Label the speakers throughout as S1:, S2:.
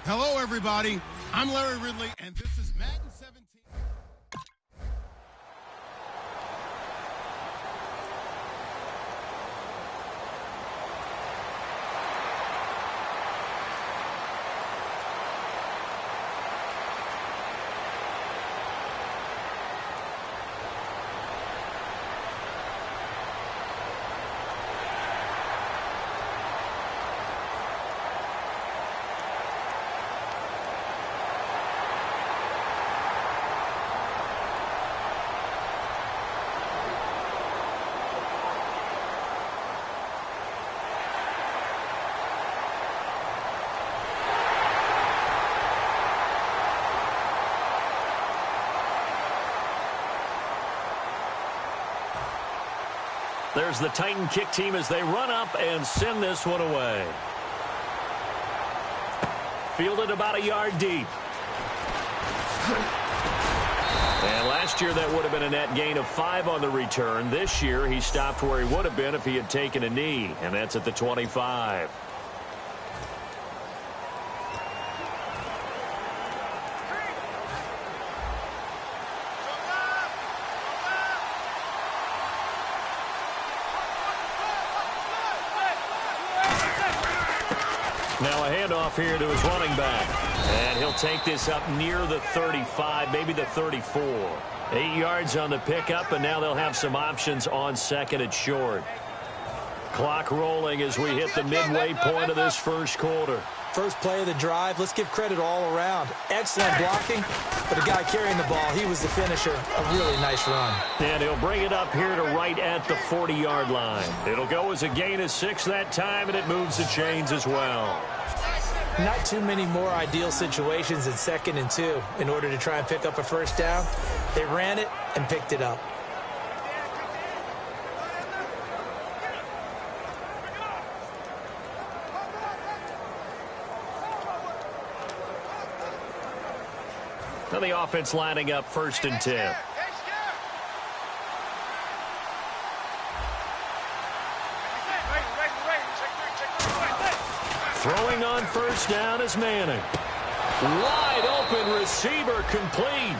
S1: Hello, everybody. I'm Larry Ridley, and this is Madden 17.
S2: There's the Titan kick team as they run up and send this one away. Fielded about a yard deep. And last year that would have been a net gain of 5 on the return. This year he stopped where he would have been if he had taken a knee, and that's at the 25. Now a handoff here to his running back. And he'll take this up near the 35, maybe the 34. 8 yards on the pickup, and now they'll have some options on second and short. Clock rolling as we hit the midway point of this first quarter.
S3: First play of the drive, let's give credit all around. Excellent blocking, but the guy carrying the ball, he was the finisher. A really nice run.
S2: And he'll bring it up here to right at the 40-yard line. It'll go as a gain of 6 that time, and it moves the chains as well.
S3: Not too many more ideal situations than 2nd and 2 in order to try and pick up a first down. They ran it and picked it up.
S2: Now the offense lining up 1st and 10. Throwing on first down is Manning. Wide open receiver complete.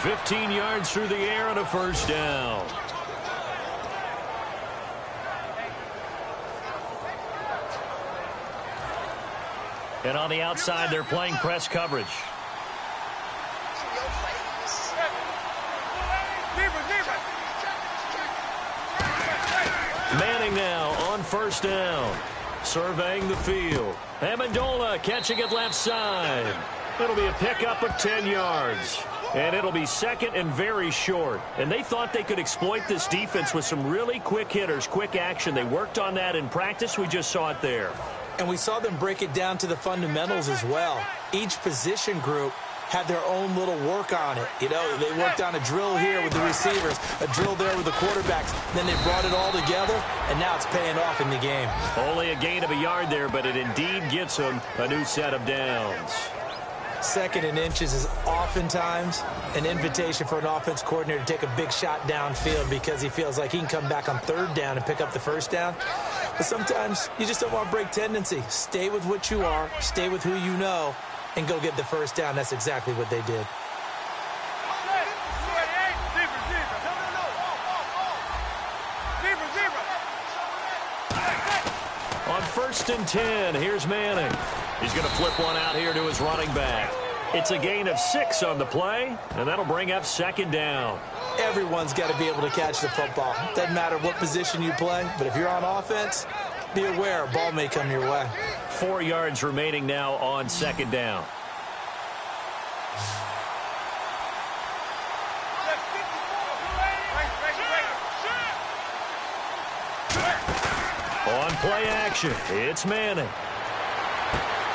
S2: 15 yards through the air and a first down. And on the outside, they're playing press coverage. Manning now on first down. Surveying the field. Amendola catching it left side. It'll be a pickup of 10 yards. And it'll be 2nd and very short. And they thought they could exploit this defense with some really quick hitters, quick action. They worked on that in practice. We just saw it there.
S3: And we saw them break it down to the fundamentals as well. Each position group had their own little work on it. You know, they worked on a drill here with the receivers, a drill there with the quarterbacks. Then they brought it all together, and now it's paying off in the game.
S2: Only a gain of a yard there, but it indeed gets them a new set of downs.
S3: 2nd and inches is oftentimes an invitation for an offense coordinator to take a big shot downfield because he feels like he can come back on 3rd down and pick up the first down. But sometimes you just don't want to break tendency. Stay with what you are, stay with who you know, and go get the first down. That's exactly what they did.
S2: On 1st and 10, here's Manning. He's going to flip one out here to his running back. It's a gain of 6 on the play, and that'll bring up 2nd down.
S3: Everyone's got to be able to catch the football. Doesn't matter what position you play, but if you're on offense, be aware a ball may come your way.
S2: 4 yards remaining now on 2nd down. On play action, it's Manning.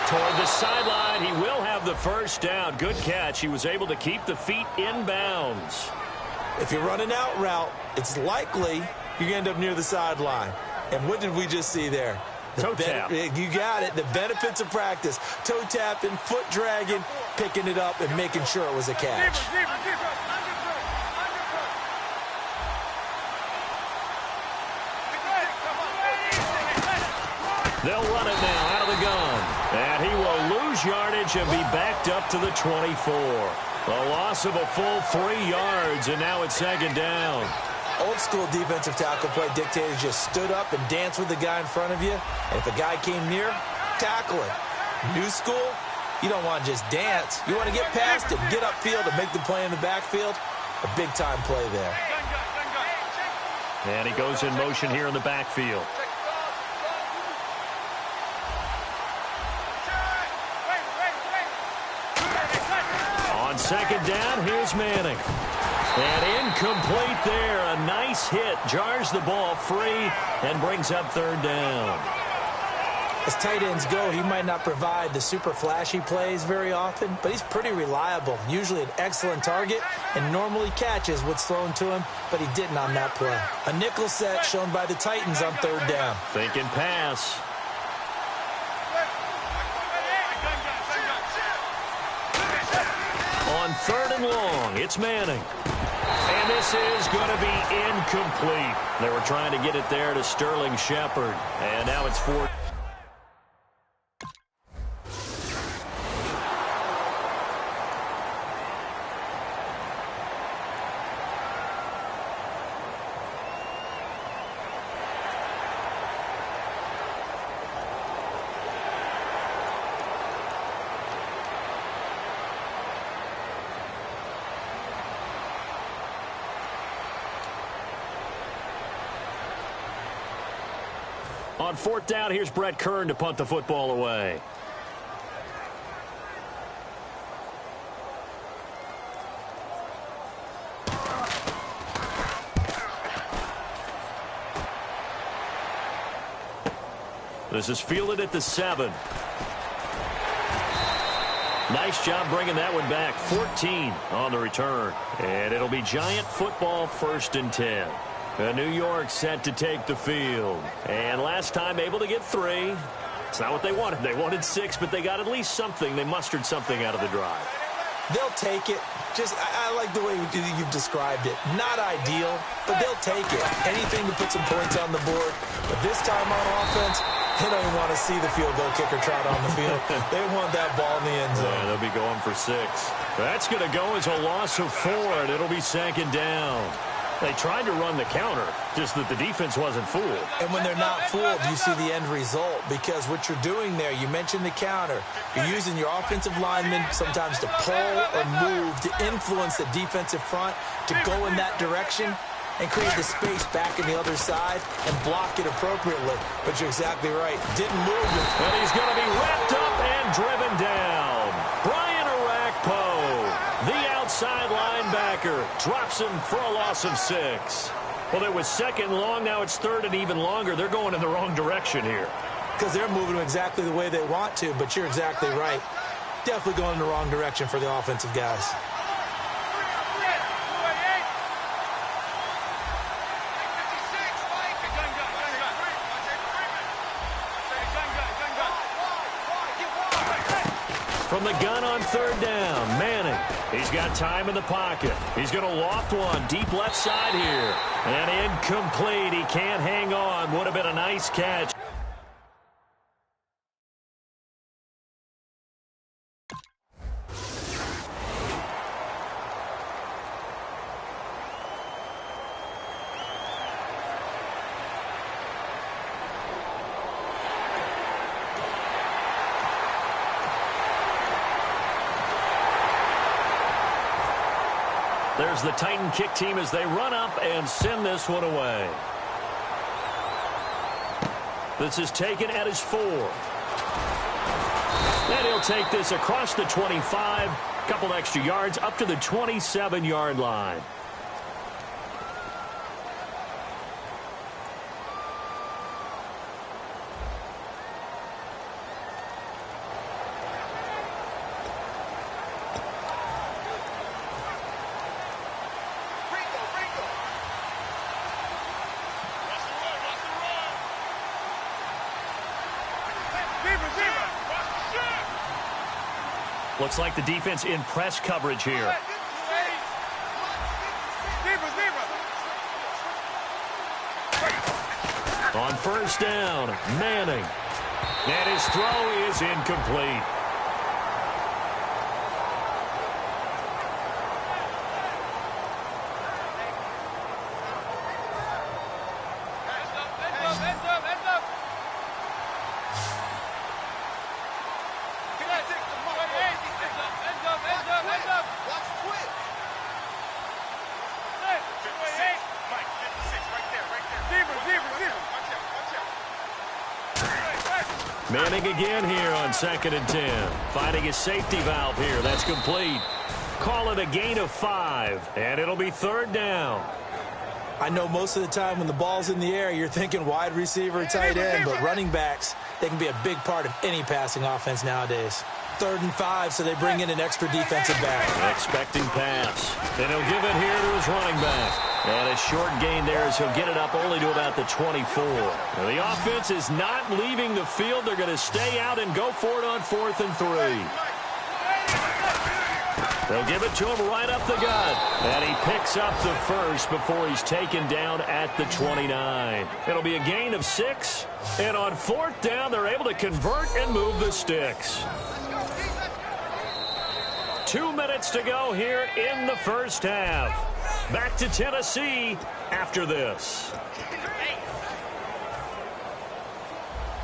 S2: Toward the sideline, he will have the first down. Good catch. He was able to keep the feet in bounds.
S3: If you're running out route, it's likely you're going to end up near the sideline. And what did we just see there?
S2: Toe tap.
S3: You got it. The benefits of practice. Toe tapping, foot dragging, picking it up, and making sure it was a catch. They'll run it now out of the gun. And he will lose
S2: lose yardage and be backed up to the 24. A loss of a full 3 yards, and now it's second down.
S3: Old school defensive tackle play dictated just stood up and danced with the guy in front of you. And if a guy came near, tackle him. New school, you don't want to just dance. You want to get past him, get upfield, and make the play in the backfield. A big-time play there.
S2: And he goes in motion here in the backfield. On second down, here's Manning. And incomplete there. A nice hit. Jars the ball free and brings up third down.
S3: As tight ends go, he might not provide the super flashy plays very often, but he's pretty reliable. Usually an excellent target and normally catches what's thrown to him, but he didn't on that play. A nickel set shown by the Titans on third down.
S2: Thinking pass. On third and long, it's Manning. And this is going to be incomplete. They were trying to get it there to Sterling Shepard. And now it's fourth. On fourth down, here's Brett Kern to punt the football away. This is fielded at the 7. Nice job bringing that one back. 14 on the return. And it'll be Giant football, 1st and 10. New York set to take the field. And last time able to get 3. It's not what they wanted. They wanted 6, but they got at least something. They mustered something out of the drive.
S3: They'll take it. I like the way you've described it. Not ideal, but they'll take it. Anything to put some points on the board. But this time on offense, they don't even want to see the field goal kicker trot on the field. They want that ball in the end zone.
S2: Yeah, they'll be going for 6. That's going to go as a loss of 4, and it'll be second down. They tried to run the counter, just that the defense wasn't fooled.
S3: And when they're not fooled, you see the end result, because what you're doing there, you mentioned the counter. You're using your offensive linemen sometimes to pull or move to influence the defensive front to go in that direction and create the space back in the other side and block it appropriately. But you're exactly right. Didn't move it.
S2: And he's going to be wrapped up and driven down. Brian Orakpo, the outside linebacker, drops him for a loss of 6. Well, it was second long. Now it's third and even longer. They're going in the wrong direction here.
S3: Because they're moving exactly the way they want to, but you're exactly right. Definitely going in the wrong direction for the offensive guys.
S2: From the gun on third down, Manning. He's got time in the pocket. He's going to loft one deep left side here. And incomplete. He can't hang on. Would have been a nice catch. There's the Titan kick team as they run up and send this one away. This is taken at his 4. And he'll take this across the 25. Couple extra yards up to the 27-yard line. Looks like the defense in press coverage here. On first down, Manning. And his throw is incomplete. Manning again here on 2nd and 10. Finding his safety valve here. That's complete. Call it a gain of 5, and it'll be 3rd down.
S3: I know most of the time when the ball's in the air, you're thinking wide receiver, tight end, but running backs, they can be a big part of any passing offense nowadays. 3rd and 5, so they bring in an extra defensive back.
S2: Expecting pass. And he'll give it here to his running back. And a short gain there as he'll get it up only to about the 24. Now, the offense is not leaving the field. They're going to stay out and go for it on 4th and 3. They'll give it to him right up the gut. And he picks up the first before he's taken down at the 29. It'll be a gain of 6. And on 4th down, they're able to convert and move the sticks. 2 minutes to go here in the first half. Back to Tennessee after this.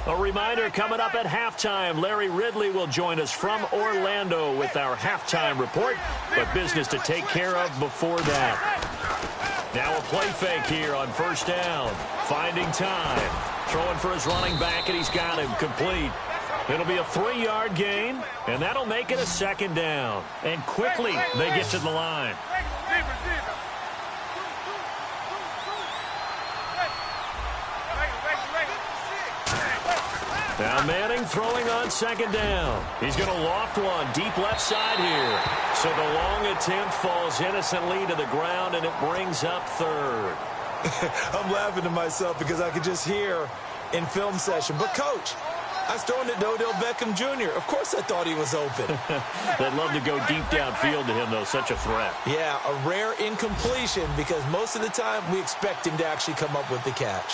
S2: A reminder coming up at halftime. Larry Ridley will join us from Orlando with our halftime report, but business to take care of before that. Now a play fake here on 1st down. Finding time. Throwing for his running back, and he's got him complete. It'll be a 3-yard gain, and that'll make it a 2nd down. And quickly they get to the line. Now Manning throwing on 2nd down. He's going to loft one deep left side here. So the long attempt falls innocently to the ground, and it brings up 3rd.
S3: I'm laughing to myself because I could just hear in film session, but Coach, I was throwing it to Odell Beckham Jr. Of course I thought he was open.
S2: They'd love to go deep downfield to him, though. Such a threat. Yeah,
S3: a rare incompletion because most of the time we expect him to actually come up with the catch.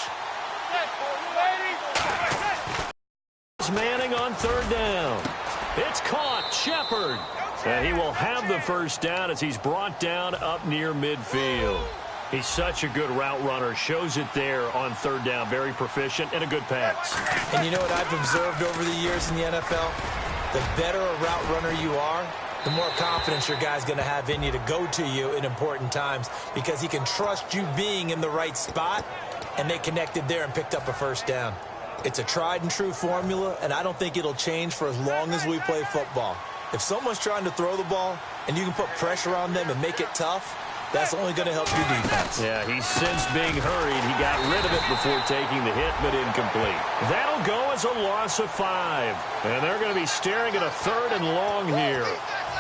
S2: Manning on 3rd down. It's caught. Shepard. And he will have the 1st down as he's brought down up near midfield. He's such a good route runner. Shows it there on 3rd down. Very proficient and a good pass.
S3: And you know what I've observed over the years in the NFL? The better a route runner you are, the more confidence your guy's going to have in you to go to you in important times because he can trust you being in the right spot, and they connected there and picked up a 1st down. It's a tried-and-true formula, and I don't think it'll change for as long as we play football. If someone's trying to throw the ball and you can put pressure on them and make it tough, that's only going to help your defense.
S2: Yeah, he's since being hurried. He got rid of it before taking the hit, but incomplete. That'll go as a loss of 5. And they're going to be staring at a 3rd and long here.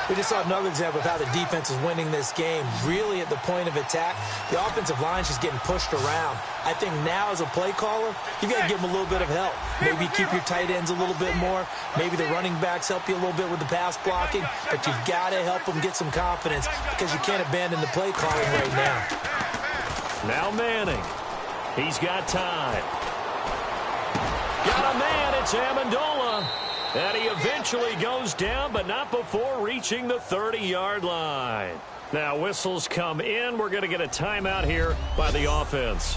S3: We just saw another example of how the defense is winning this game. Really at the point of attack, the offensive line is just getting pushed around. I think now as a play caller, you got to give them a little bit of help. Maybe keep your tight ends a little bit more. Maybe the running backs help you a little bit with the pass blocking. But you've got to help them get some confidence because you can't abandon the play calling right now.
S2: Now Manning. He's got time. Got a man. It's Amendola. And he eventually goes down, but not before reaching the 30-yard line. Now, whistles come in. We're going to get a timeout here by the offense.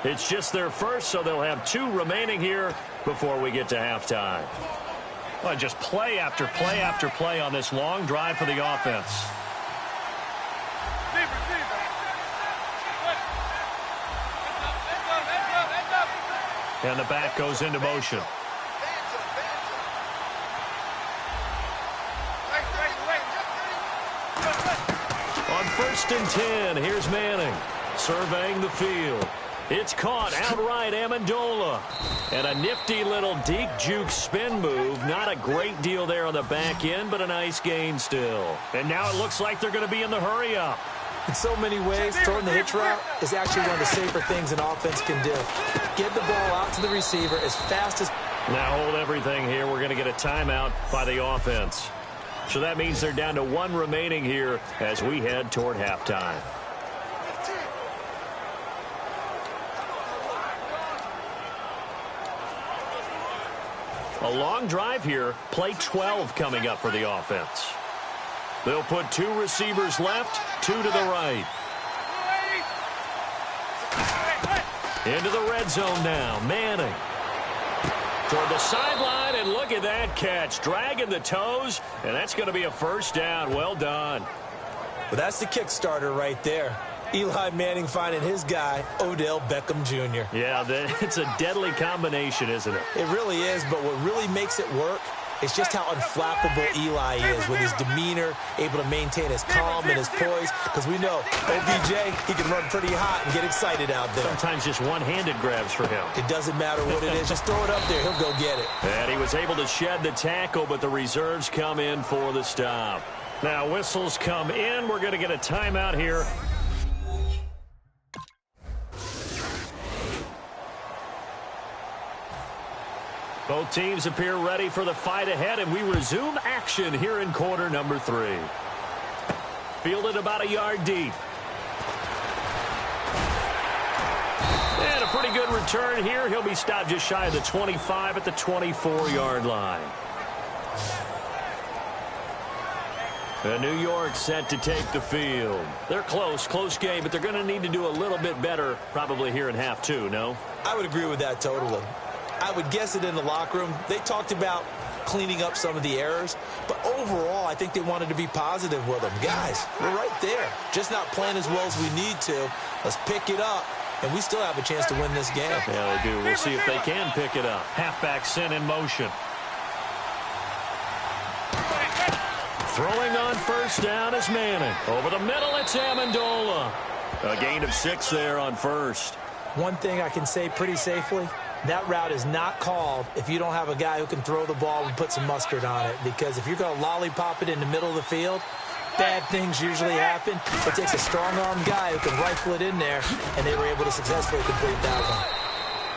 S2: It's just their first, so they'll have 2 remaining here before we get to halftime. Well, just play after play after play on this long drive for the offense. And the back goes into motion. On 1st and 10, here's Manning surveying the field. It's caught outright, Amendola. And a nifty little deep juke spin move. Not a great deal there on the back end, but a nice gain still. And now it looks like they're going to be in the hurry up.
S3: In so many ways, throwing the hitch route is actually one of the safer things an offense can do. Get the ball out to the receiver as fast as...
S2: Now hold everything here. We're going to get a timeout by the offense. So that means they're down to 1 remaining here as we head toward halftime. A long drive here. Play 12 coming up for the offense. They'll put 2 receivers left, 2 to the right. Into the red zone now. Manning. Toward the sideline, and look at that catch. Dragging the toes, and that's going to be a 1st down. Well done.
S3: Well, that's the Kickstarter right there. Eli Manning finding his guy, Odell Beckham Jr.
S2: Yeah, it's a deadly combination, isn't it?
S3: It really is, but what really makes it work is just how unflappable Eli is with his demeanor, able to maintain his calm and his poise, because we know OBJ, he can run pretty hot and get excited out there.
S2: Sometimes just one-handed grabs for him.
S3: It doesn't matter what it is. Just throw it up there. He'll go get it.
S2: And he was able to shed the tackle, but the reserves come in for the stop. Now whistles come in. We're going to get a timeout here. Both teams appear ready for the fight ahead, and we resume action here in quarter number 3. Fielded about a yard deep. And a pretty good return here. He'll be stopped just shy of the 25 at the 24-yard line. And New York set to take the field. They're close game, but they're going to need to do a little bit better probably here in half 2, no?
S3: I would agree with that totally. I would guess it in the locker room. They talked about cleaning up some of the errors, but overall, I think they wanted to be positive with them. Guys, we're right there. Just not playing as well as we need to. Let's pick it up, and we still have a chance to win this game.
S2: Yeah, they do. We'll see if they can pick it up. Halfback sent in motion. Throwing on first down is Manning. Over the middle, it's Amendola. A gain of 6 there on first.
S3: One thing I can say pretty safely, that route is not called if you don't have a guy who can throw the ball and put some mustard on it. Because if you're going to lollipop it in the middle of the field, bad things usually happen. It takes a strong-armed guy who can rifle it in there, and they were able to successfully complete that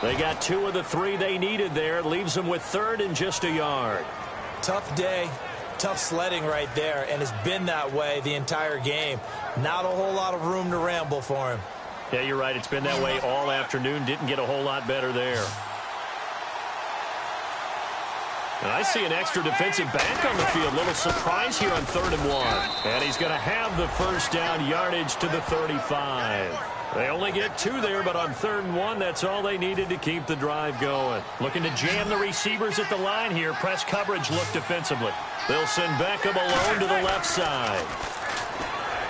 S3: one.
S2: They got 2 of the 3 they needed there. It leaves them with 3rd and just a yard.
S3: Tough day. Tough sledding right there, and it's been that way the entire game. Not a whole lot of room to ramble for him.
S2: Yeah, you're right. It's been that way all afternoon. Didn't get a whole lot better there. And I see an extra defensive back on the field. Little surprise here on 3rd and 1. And he's going to have the first down yardage to the 35. They only get 2 there, but on 3rd and 1, that's all they needed to keep the drive going. Looking to jam the receivers at the line here. Press coverage look defensively. They'll send Beckham alone to the left side.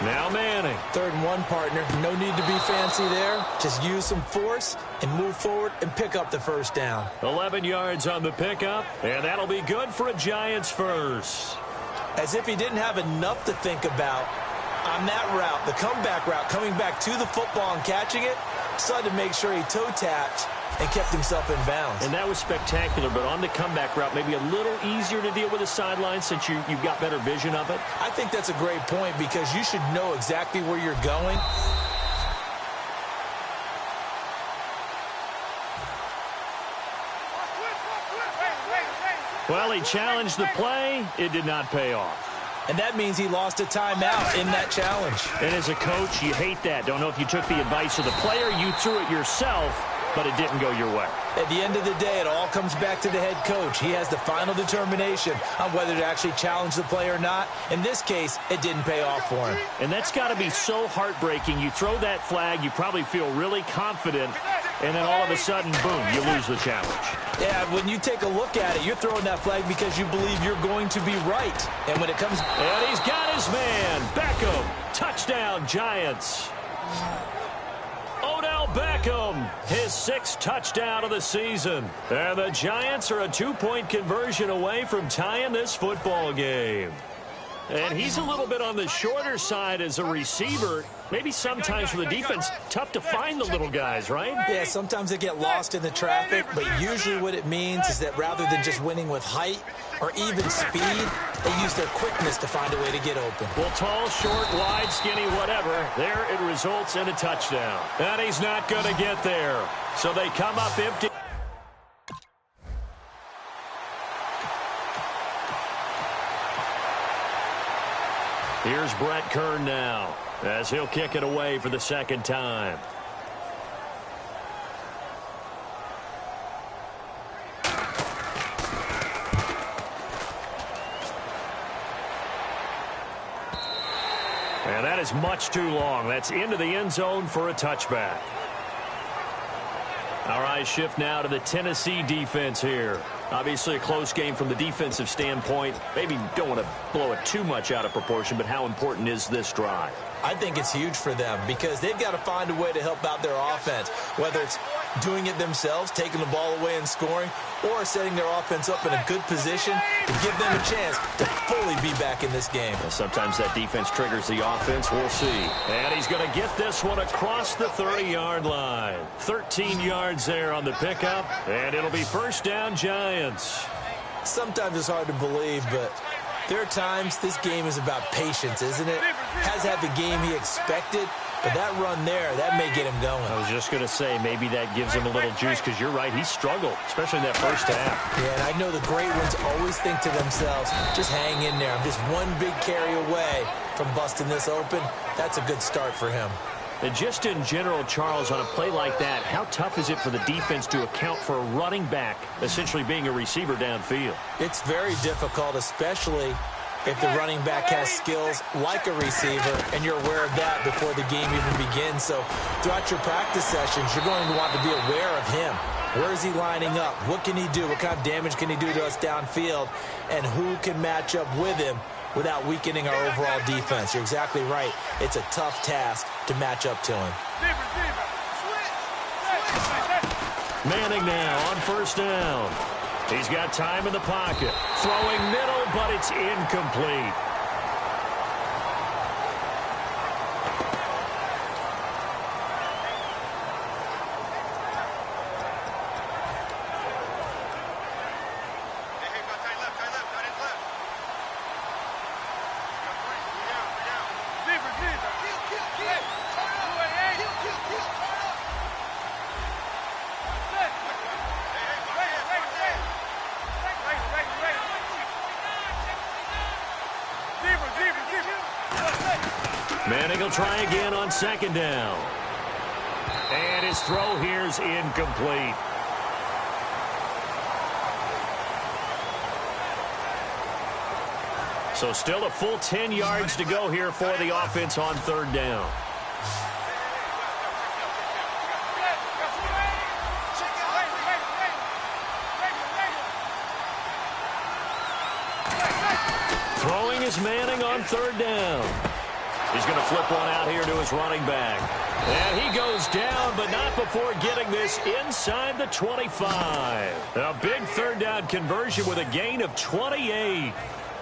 S2: Now Manning.
S3: 3rd and 1, partner. No need to be fancy there. Just use some force and move forward and pick up the first down.
S2: 11 yards on the pickup, and that'll be good for a Giants first.
S3: As if he didn't have enough to think about on that route, the comeback route, coming back to the football and catching it, decided to make sure he toe-tapped and kept himself in bounds.
S2: And that was spectacular, but on the comeback route, maybe a little easier to deal with the sideline since you've got better vision of it.
S3: I think that's a great point because you should know exactly where you're going.
S2: Well, he challenged the play. It did not pay off.
S3: And that means he lost a timeout in that challenge.
S2: And as a coach, you hate that. Don't know if you took the advice of the player, you threw it yourself, but it didn't go your way.
S3: At the end of the day, it all comes back to the head coach. He has the final determination on whether to actually challenge the play or not. In this case, it didn't pay off for him.
S2: And that's got to be so heartbreaking. You throw that flag, you probably feel really confident, and then all of a sudden, boom, you lose the challenge.
S3: Yeah, when you take a look at it, you're throwing that flag because you believe you're going to be right. And when it comes...
S2: And he's got his man. Beckham. Touchdown, Giants. Odell Beckham, his 6th touchdown of the season. And the Giants are a 2-point conversion away from tying this football game. And he's a little bit on the shorter side as a receiver. Maybe sometimes for the defense, tough to find the little guys, right?
S3: Yeah, sometimes they get lost in the traffic, but usually what it means is that rather than just winning with height or even speed, they use their quickness to find a way to get open.
S2: Well, tall, short, wide, skinny, whatever, there it results in a touchdown. And he's not going to get there. So they come up empty. Here's Brett Kern now as he'll kick it away for the 2nd time. And that is much too long. That's into the end zone for a touchback. Our eyes shift now to the Tennessee defense here. Obviously a close game from the defensive standpoint. Maybe don't want to blow it too much out of proportion, but how important is this drive?
S3: I think it's huge for them because they've got to find a way to help out their offense, whether it's doing it themselves, taking the ball away and scoring, or setting their offense up in a good position to give them a chance to fully be back in this game.
S2: Well, sometimes that defense triggers the offense. We'll see. And he's going to get this one across the 30-yard line. 13 yards there on the pickup, and it'll be first down, Giants.
S3: Sometimes it's hard to believe, but there are times this game is about patience, isn't it? Has had the game he expected, but that run there, that may get him going.
S2: I was just going to say, maybe that gives him a little juice because you're right, he struggled, especially in that first half.
S3: Yeah, and I know the great ones always think to themselves, just hang in there. I'm just one big carry away from busting this open. That's a good start for him.
S2: And just in general, Charles, on a play like that, how tough is it for the defense to account for a running back essentially being a receiver downfield?
S3: It's very difficult, especially if the running back has skills like a receiver, and you're aware of that before the game even begins. So throughout your practice sessions, you're going to want to be aware of him. Where is he lining up? What can he do? What kind of damage can he do to us downfield? And who can match up with him without weakening our overall defense? You're exactly right. It's a tough task to match up to him.
S2: Manning now on first down. He's got time in the pocket. Throwing middle, but it's incomplete. Manning will try again on second down. And his throw here's incomplete. So still a full 10 yards to go here for the offense on third down. Throwing is Manning on third down. He's going to flip one out here to his running back. And he goes down, but not before getting this inside the 25. A big third down conversion with a gain of 28.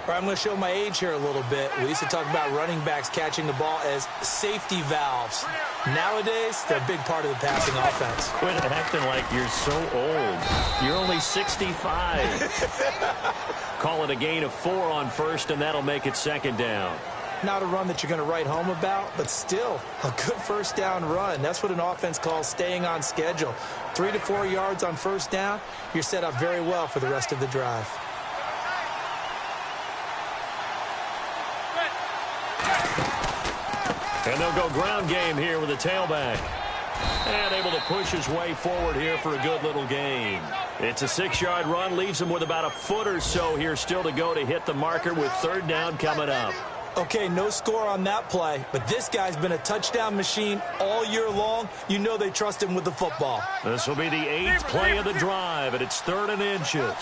S3: I'm going to show my age here a little bit. We used to talk about running backs catching the ball as safety valves. Nowadays, they're a big part of the passing offense.
S2: Quit acting like you're so old. You're only 65. Call it a gain of 4 on first, and that'll make it second down.
S3: Not a run that you're going to write home about, but still a good first down run. That's what an offense calls staying on schedule. 3 to 4 yards on first down, you're set up very well for the rest of the drive.
S2: And they'll go ground game here with a tailback. And able to push his way forward here for a good little gain. It's a 6-yard run, leaves him with about a foot or so here still to go to hit the marker with third down coming up.
S3: Okay, no score on that play, but this guy's been a touchdown machine all year long. You know they trust him with the football.
S2: This will be the 8th play of the drive, and it's 3rd and inches.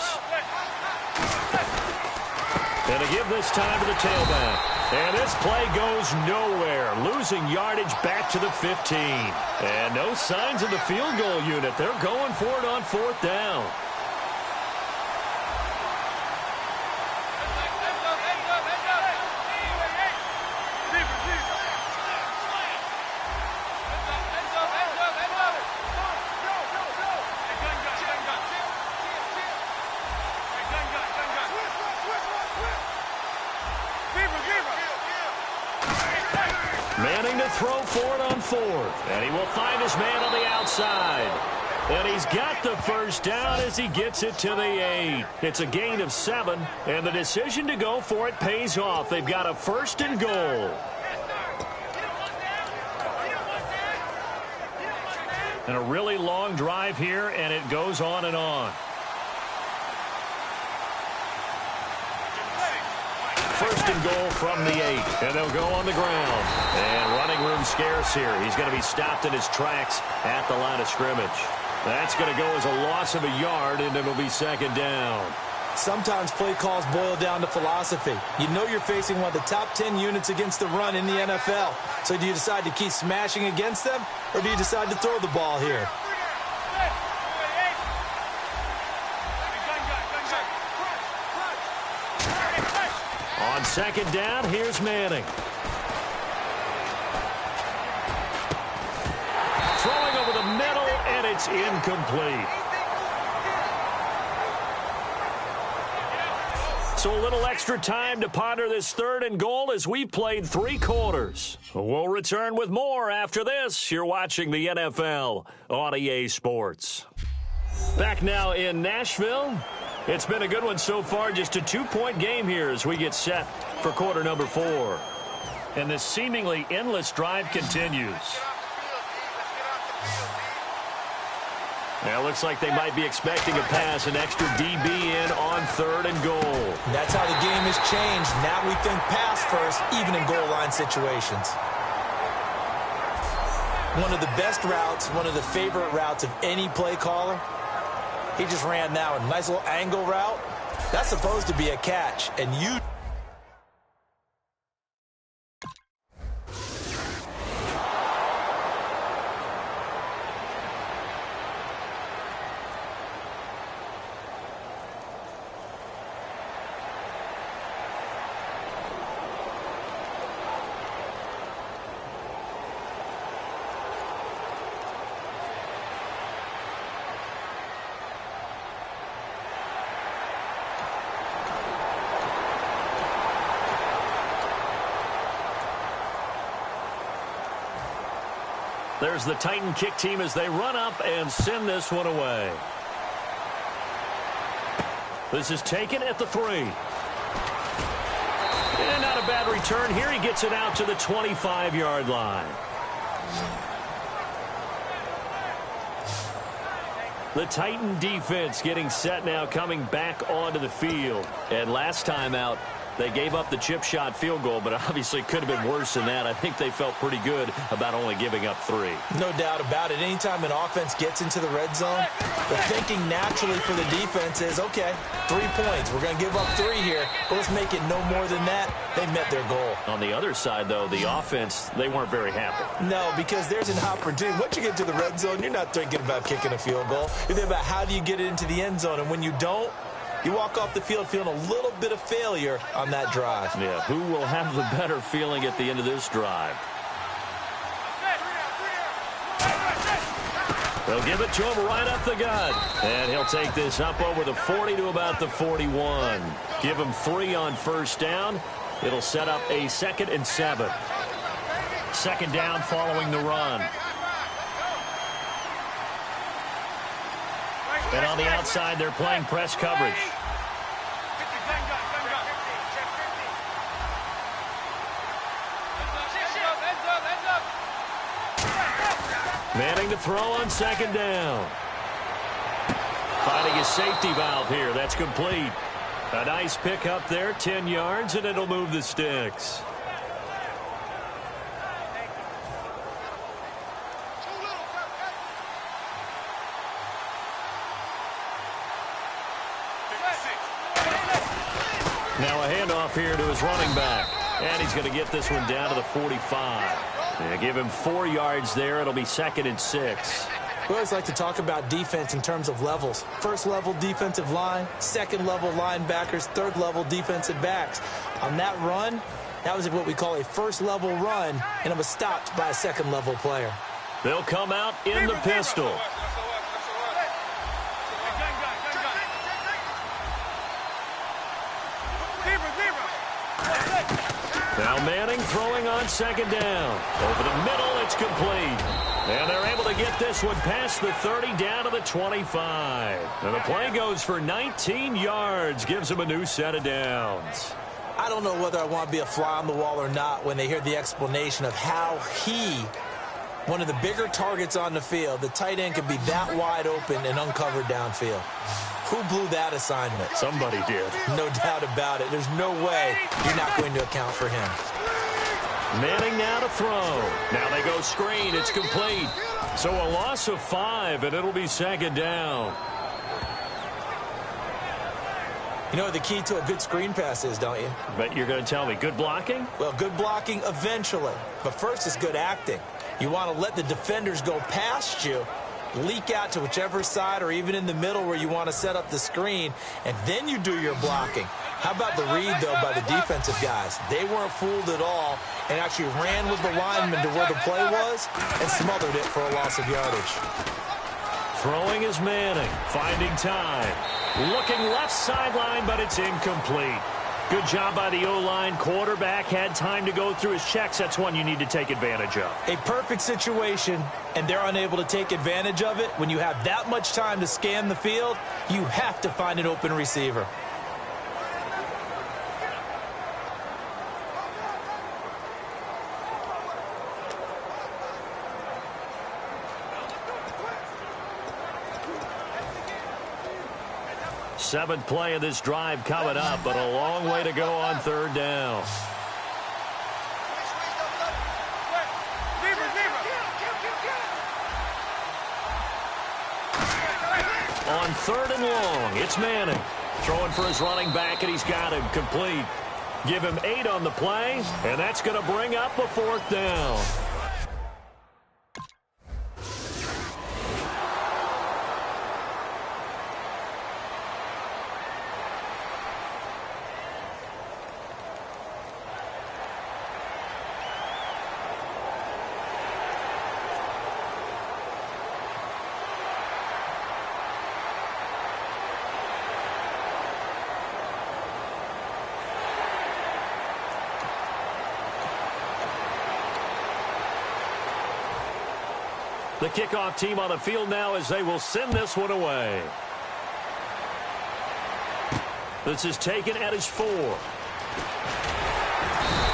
S2: And to give this time to the tailback. And this play goes nowhere, losing yardage back to the 15. And no signs of the field goal unit. They're going for it on 4th down. Manning to throw for it on 4th. And he will find his man on the outside. And he's got the first down as he gets it to the 8. It's a gain of 7, and the decision to go for it pays off. They've got a 1st and goal. And a really long drive here, and it goes on and on. 1st and goal from the 8. And they'll go on the ground. And running room scarce here. He's going to be stopped in his tracks at the line of scrimmage. That's going to go as a loss of a yard, and it'll be 2nd down.
S3: Sometimes play calls boil down to philosophy. You know you're facing one of the top 10 units against the run in the NFL. So do you decide to keep smashing against them, or do you decide to throw the ball here?
S2: On second down, here's Manning. Throwing over the middle, and it's incomplete. So a little extra time to ponder this 3rd and goal as we've played 3 quarters. We'll return with more after this. You're watching the NFL on EA Sports. Back now in Nashville. It's been a good one so far, just a 2-point game here as we get set for quarter number 4. And this seemingly endless drive continues. Now, looks like they might be expecting a pass, an extra DB in on 3rd and goal.
S3: That's how the game has changed. Now we think pass first, even in goal line situations. One of the best routes, one of the favorite routes of any play caller. He just ran that one. Nice little angle route. That's supposed to be a catch, and you...
S2: There's the Titan kick team as they run up and send this one away. This is taken at the 3. And not a bad return here. He gets it out to the 25-yard line. The Titan defense getting set now, coming back onto the field. And last time out, they gave up the chip shot field goal, but obviously could have been worse than that. I think they felt pretty good about only giving up 3.
S3: No doubt about it. Anytime an offense gets into the red zone, the thinking naturally for the defense is, okay, 3 points. We're going to give up 3 here, but let's make it no more than that. They met their goal.
S2: On the other side, though, the offense, they weren't very happy.
S3: No, because there's an opportunity. Once you get to the red zone, you're not thinking about kicking a field goal. You're thinking about how do you get it into the end zone, and when you don't, you walk off the field feeling a little bit of failure on that drive.
S2: Yeah, who will have the better feeling at the end of this drive? They'll give it to him right up the gut. And he'll take this up over the 40 to about the 41. Give him 3 on first down. It'll set up a 2nd and 7. Second down following the run. And on the outside, they're playing press coverage. Manning to throw on second down. Finding his safety valve here. That's complete. A nice pick up there, 10 yards, and it'll move the sticks. Now a handoff here to his running back. And he's going to get this one down to the 45. And give him 4 yards there. It'll be 2nd and 6.
S3: We always like to talk about defense in terms of levels. First level defensive line, second level linebackers, third level defensive backs. On that run, that was what we call a first level run, and it was stopped by a second level player.
S2: They'll come out in the pistol. Now Manning throwing on second down. Over the middle, it's complete. And they're able to get this one past the 30 down to the 25. And the play goes for 19 yards. Gives them a new set of downs.
S3: I don't know whether I want to be a fly on the wall or not when they hear the explanation of how one of the bigger targets on the field, the tight end could be that wide open and uncovered downfield. Who blew that assignment?
S2: Somebody did.
S3: No doubt about it. There's no way you're not going to account for him.
S2: Manning now to throw. Now they go screen. It's complete. So a loss of 5, and it'll be second down.
S3: You know what the key to a good screen pass is, don't you?
S2: But you're going to tell me good blocking?
S3: Well, good blocking eventually. But first is good acting. You want to let the defenders go past you, leak out to whichever side or even in the middle where you want to set up the screen, and then you do your blocking. How about the read, though, by the defensive guys? They weren't fooled at all and actually ran with the lineman to where the play was and smothered it for a loss of yardage.
S2: Throwing is Manning, finding time. Looking left sideline, but it's incomplete. Good job by the O-line. Quarterback had time to go through his checks. That's one you need to take advantage of.
S3: A perfect situation, and they're unable to take advantage of it. When you have that much time to scan the field, you have to find an open receiver.
S2: Seventh play of this drive coming up, but a long way to go on third down. On third and long, it's Manning. Throwing for his running back, and he's got him complete. Give him 8 on the play, and that's going to bring up a fourth down. The kickoff team on the field now as they will send this one away. This is taken at his 4.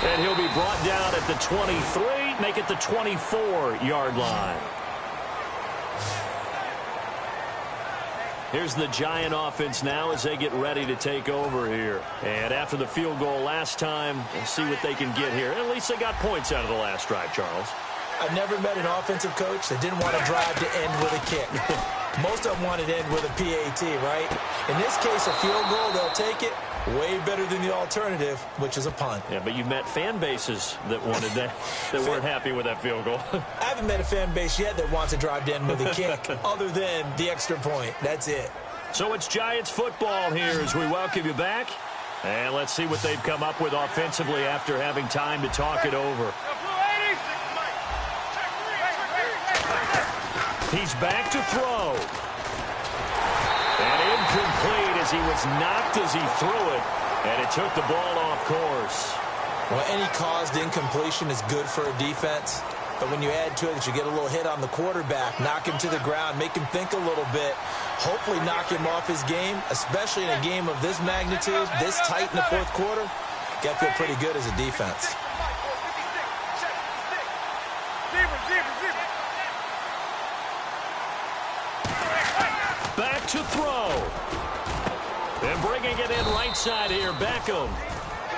S2: And he'll be brought down at the 23, make it the 24-yard line. Here's the Giant offense now as they get ready to take over here. And after the field goal last time, we'll see what they can get here. At least they got points out of the last drive, Charles.
S3: I've never met an offensive coach that didn't want to drive to end with a kick. Most of them want to end with a PAT, right? In this case, a field goal, they'll take it. Way better than the alternative, which is a punt.
S2: Yeah, but you've met fan bases that wanted that, that weren't happy with that field goal.
S3: I haven't met a fan base yet that wants to drive to end with a kick, other than the extra point. That's it.
S2: So it's Giants football here as we welcome you back. And let's see what they've come up with offensively after having time to talk it over. He's back to throw. And incomplete as he was knocked as he threw it. And it took the ball off course.
S3: Well, any caused incompletion is good for a defense. But when you add to it that you get a little hit on the quarterback, knock him to the ground, make him think a little bit, hopefully knock him off his game, especially in a game of this magnitude, this tight in the fourth quarter, got to feel pretty good as a defense.
S2: Back to throw. And bringing it in right side here, Beckham.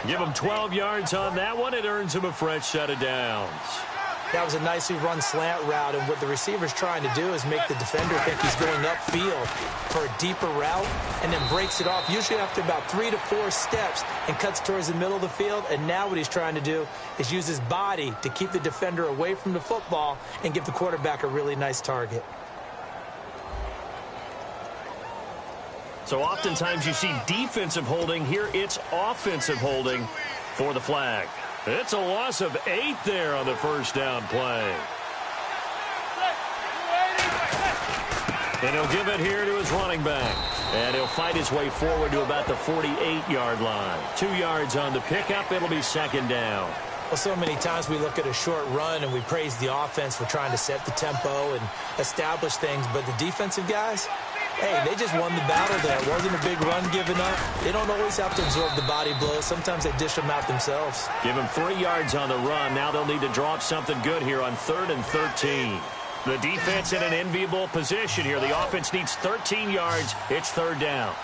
S2: Give him 12 yards on that one. It earns him a fresh set of downs.
S3: That was a nicely run slant route, and what the receiver's trying to do is make the defender think he's going upfield for a deeper route and then breaks it off, usually after about 3 to 4 steps, and cuts towards the middle of the field. And now what he's trying to do is use his body to keep the defender away from the football and give the quarterback a really nice target.
S2: So oftentimes you see defensive holding. Here it's offensive holding for the flag. It's a loss of 8 there on the first down play. And he'll give it here to his running back. And he'll fight his way forward to about the 48-yard line. 2 yards on the pickup. It'll be second down.
S3: Well, so many times we look at a short run and we praise the offense for trying to set the tempo and establish things. But the defensive guys, hey, they just won the battle there. It wasn't a big run given up. They don't always have to absorb the body blows. Sometimes they dish them out themselves.
S2: Give them 3 yards on the run. Now they'll need to draw up something good here on 3rd and 13. The defense in an enviable position here. The offense needs 13 yards. It's 3rd down.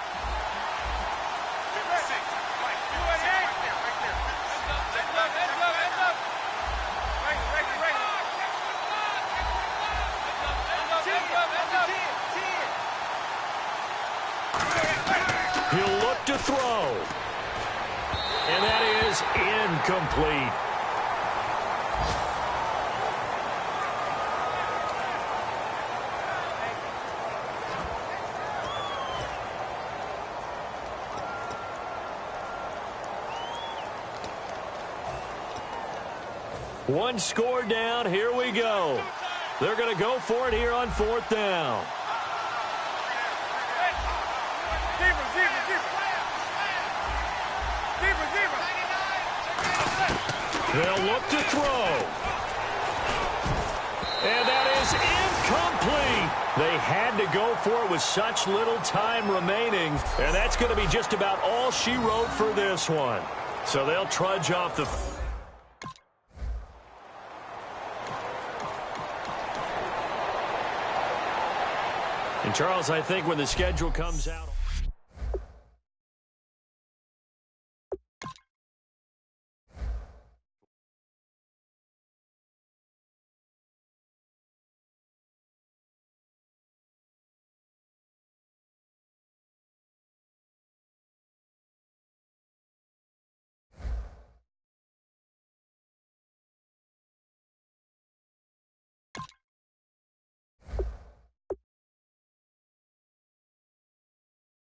S2: He'll look to throw. is incomplete. One score down. Here we go. They're going to go for it here on 4th down. They'll look to throw. And that is incomplete. They had to go for it with such little time remaining. And that's going to be just about all she wrote for this one. So they'll trudge off the... And Charles, I think when the schedule comes out...